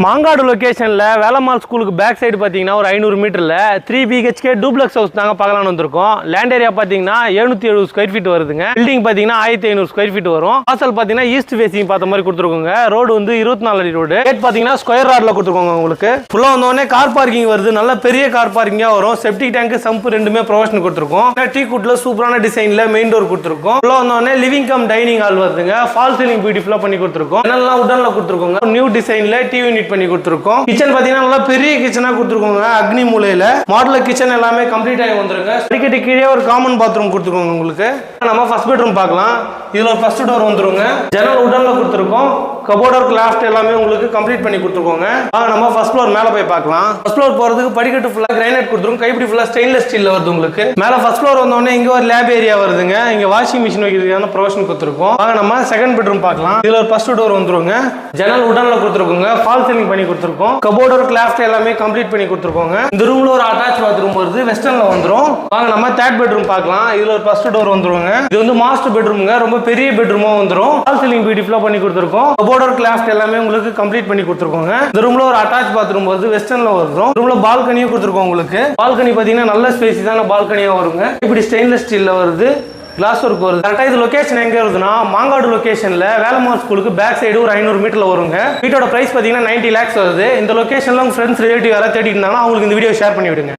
மாங்காடு லொகேஷன்ல வேலம்மாள் ஸ்கூலுக்கு back side பார்த்தீங்கன்னா ஒரு 500 மீட்டர்ல 3 BHK டூப்ளெக்ஸ் ஹவுஸ் தாங்க பார்க்கலாம்னு வந்திருக்கோம். லேண்ட் ஏரியா பார்த்தீங்கன்னா 770 ஸ்கொயர் ஃபீட் வருதுங்க. பில்டிங் பார்த்தீங்கன்னா 1500 ஸ்கொயர் ஃபீட் வரும். வாசல் பார்த்தீங்கன்னா ஈஸ்ட் ஃபேசிங் பார்த்த மாதிரி கொடுத்துருக்கோங்க. ரோடு வந்து 24 அடி ரோடு. கேட் பார்த்தீங்கன்னா ஸ்கொயர் ராட்ல கொடுத்துருக்கோங்க. உங்களுக்கு ஃபுல்லா வந்தோடனே கார் பார்க்கிங் வருது. நல்ல பெரிய கார் பார்க்கிங்கா வரும். செப்டிக் டேங்க் சம்ப் ரெண்டுமே ப்ரொவிஷன் கொடுத்துருக்கோம். டீ குட்ல சூப்பரான டிசைன்ல மெயின் டோர் கொடுத்துருக்கோம். ஃபுல்லா வந்தோடனே லிவிங் கம் டைனிங் ஹால் வருதுங்க. ஃபால் சீலிங் பியூட்டிஃபுல்லா பண்ணி கொடுத்துருக்கோம். என்னெல்லாம் உடன்ல கொடுத்துருக்கோங்க. நியூ டிசைன்ல டிவி யூனிட் பண்ணி கொடுத்துருக்கோம். கிச்சன் பாத்தீங்கன்னா நல்லா பெரிய கிச்சனா கொடுத்துருக்கோங்க. அக்னி மூலையில மாடலர் கிச்சன் எல்லாமே கம்ப்ளீட் ஆகி வந்துருங்க. படிக்கட்டு கீழே ஒரு காமன் பாத்ரூம் கொடுத்துருக்கோங்க. உங்களுக்கு நம்ம ஃபர்ஸ்ட் பெட்ரூம் பார்க்கலாம். இதுல ஒரு ஃபர்ஸ்ட் டோர் வந்துருங்க. ஜன்னல் உடன்ல கொடுத்துருக்கோம். கபோர்டர் கிளாஃப்ட் எல்லாமே உங்களுக்கு கம்ப்ளீட் பண்ணி கொடுத்துருக்கோங்க. நம்ம ஃபர்ஸ்ட் ஃப்ளோர் மேல போய் பார்க்கலாம். ஃபர்ஸ்ட் ஃப்ளோர் போறதுக்கு படிக்கட்டு ஃபுல்லா கிரானைட் கொடுத்துருக்கோம். கைப்பிடி ஃபுல்லா ஸ்டெயின்லெஸ் ஸ்டீல்ல வருது. உங்களுக்கு மேல ஃபர்ஸ்ட் ஃப்ளோர் வந்தோடனே இங்க ஒரு லேப் ஏரியா வருதுங்க. இங்க வாஷிங் மிஷின் வைக்கிறதுக்கான ப்ரொவிஷன் கொடுத்துருக்கோம். நம்ம செகண்ட் பெட்ரூம் பார்க்கலாம். இதுல ஒரு ஃபர்ஸ்ட் டோர் வந்துருங்க. ஜன்னல் உடன்ல கொடுத்துருக்கோங்க. ஃபால் சீலிங் பண்ணி கொடுத்துருக்கோம். கபோர்டர் கிளாஃப்ட் எல்லாமே கம்ப்ளீட் பண்ணி கொடுத்துருக்கோங்க. இந்த ரூம்ல ஒரு அட்டாச் பாத்ரூம் வருது. வெஸ்டர்ன்ல வந்துரும். வாங்க நம்ம தேர்ட் பெட்ரூம் பார்க்கலாம். இதுல ஒரு ஃபர்ஸ்ட் டோர் வந்துருங்க. இது வந்து மாஸ்டர் பெட்ரூம்ங்க. ரொம்ப பெரிய பெட்ரூமா வந்துரும். ஃபால் சீலிங் பியூட்டிஃபுல்லா பண்ணி கொடுத்துருக்கோம். கபோர்டர் கிளாஃப்ட் எல்லாமே உங்களுக்கு கம்ப்ளீட் பண்ணி கொடுத்துருக்கோங்க. இந்த ரூம்ல ஒரு அட்டாச் பாத்ரூம் வருது. வெஸ்டர்ன்ல வரும். ரூம்ல பால்கனியும் கொடுத்துருக்கோம். உங்களுக்கு பால்கனி பாத்தீங்கன்னா நல்ல ஸ்பேஸியான பால்கனியா வருங்க. இப்படி ஸ்டெயின்லெஸ் ஸ்டீல்ல வருது. கிளாஸ் ஒர்க் வருது. கரெக்டா இது லொகேஷன் எங்க வருதுன்னா மாங்காடு லொகேஷன்ல வேலம்மாள் ஸ்கூலுக்கு பேக் சைடு ஒரு 500 மீட்டர்ல வருங்க. வீட்டோட பிரைஸ் பாத்தீங்கன்னா 90 lakhs வருது. இந்த லொகேஷன்ல உங்க ஃப்ரெண்ட்ஸ் ரிலேட்டிவ் யாராவது தேடிட்டு இருந்தாங்கன்னா அவங்களுக்கு இந்த வீடியோ ஷேர் பண்ணி விடுங்க.